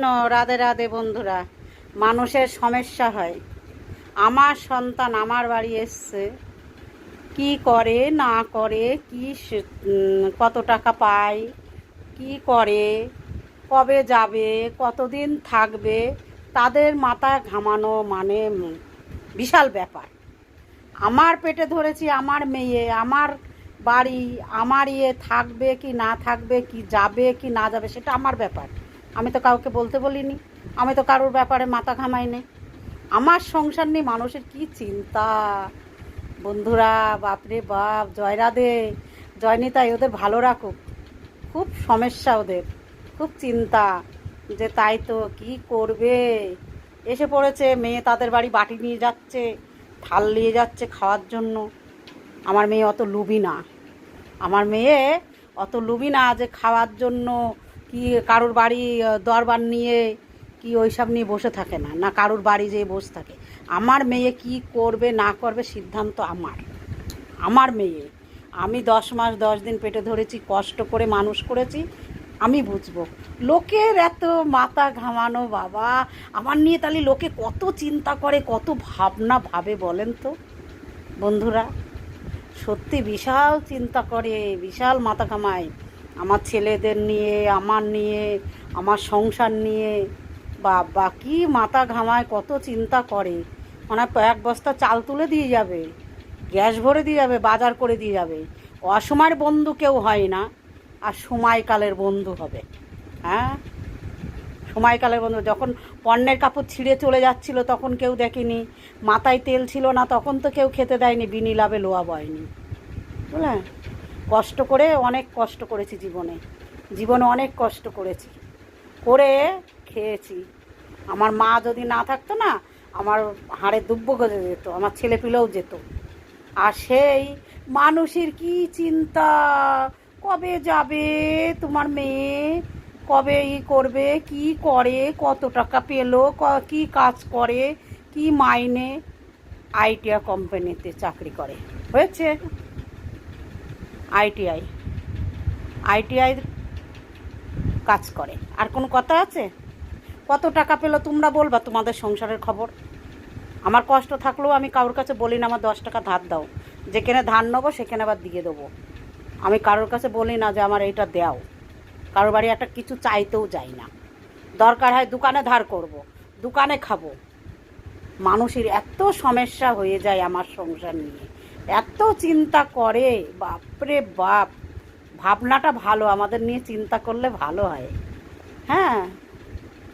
কৃষ্ণ। রাধে রাধে বন্ধুরা। মানুষের সমস্যা হয়। আমার সন্তান আমার বাড়ি এসছে, কি করে না করে, কত টাকা পায়, কি করে, কবে যাবে, কতদিন থাকবে, তাদের মাথা ঘামানো মানে বিশাল ব্যাপার। আমার পেটে ধরেছি আমার মেয়ে, আমার বাড়ি, আমার থাকবে কি না থাকবে, কি যাবে কি না যাবে, সেটা আমার ব্যাপার। আমি তো কাউকে বলতে বলিনি, আমি তো কারোর ব্যাপারে মাথা ঘামাই নি। আমার সংসার নিয়ে মানুষের কি চিন্তা বন্ধুরা, বাপরে বাপ। জয় রাধে, জয় নিতাই, ওদের ভালো রাখুক। খুব সমস্যা ওদের, খুব চিন্তা যে তাই তো কি করবে। এসে পড়েছে মেয়ে, তাদের বাড়ি বাটি নিয়ে যাচ্ছে, থাল নিয়ে যাচ্ছে খাওয়ার জন্য। আমার মেয়ে অত লুবি না, আমার মেয়ে অত লুবি না যে খাওয়ার জন্য কি কারোর বাড়ি দরবার নিয়ে কি ওইসব নিয়ে বসে থাকে না, না কারোর বাড়ি যেয়ে বসে থাকে। আমার মেয়ে কি করবে না করবে সিদ্ধান্ত আমার। আমার মেয়ে, আমি 10 মাস 10 দিন পেটে ধরেছি, কষ্ট করে মানুষ করেছি, আমি বুঝবো। লোকের এত মাথা ঘামানো বাবা আমার নিয়ে, তাহলে লোকে কত চিন্তা করে, কত ভাবনা ভাবে বলেন তো বন্ধুরা। সত্যি বিশাল চিন্তা করে, বিশাল মাথা ঘামায় আমার ছেলেদের নিয়ে, আমার নিয়ে, আমার সংসার নিয়ে। বাবা কি মাথা ঘামায়, কত চিন্তা করে। মানে এক বস্তা চাল তুলে দিয়ে যাবে, গ্যাস ভরে দিয়ে যাবে, বাজার করে দিয়ে যাবে। অসময়ের বন্ধু কেউ হয় না, আর সময়কালের বন্ধু হবে। হ্যাঁ, সময়কালের বন্ধু। যখন পণ্যের কাপড় ছিঁড়ে চলে যাচ্ছিল তখন কেউ দেখেনি, মাথায় তেল ছিল না তখন তো কেউ খেতে দেয়নি, বিনি লাভে লোয়া বয়নি। বুঝলেন, কষ্ট করে, অনেক কষ্ট করেছি জীবনে, জীবনে অনেক কষ্ট করেছি, করে খেয়েছি। আমার মা যদি না থাকতো না, আমার হাড়ে দুব্ব গজে যেত, আমার ছেলে পিলেও যেত। আর সেই মানুষের কি চিন্তা, কবে যাবে তোমার মেয়ে, কবে করবে, কি করে, কত টাকা পেলো, কি কাজ করে, কি মাইনে। আইটিআই কোম্পানিতে চাকরি করে, হয়েছে আইটিআই, আইটিআই কাজ করে। আর কোনো কথা আছে? কত টাকা পেলো তোমরা বলবা তোমাদের সংসারের খবর। আমার কষ্ট থাকলেও আমি কারোর কাছে বলি না আমার 10 টাকা ধার দাও, যেখানে ধার নেবো সেখানে আবার দিয়ে দেবো। আমি কারোর কাছে বলি না যে আমার এইটা দাও, কারোর বাড়ি একটা কিছু চাইতেও যাই না। দরকার হয় দোকানে ধার করব, দোকানে খাবো। মানুষের এত সমস্যা হয়ে যায় আমার সংসার নিয়ে, এত চিন্তা করে, বাপরে বাপ। ভাবনাটা ভালো, আমাদের নিয়ে চিন্তা করলে ভালো হয়। হ্যাঁ।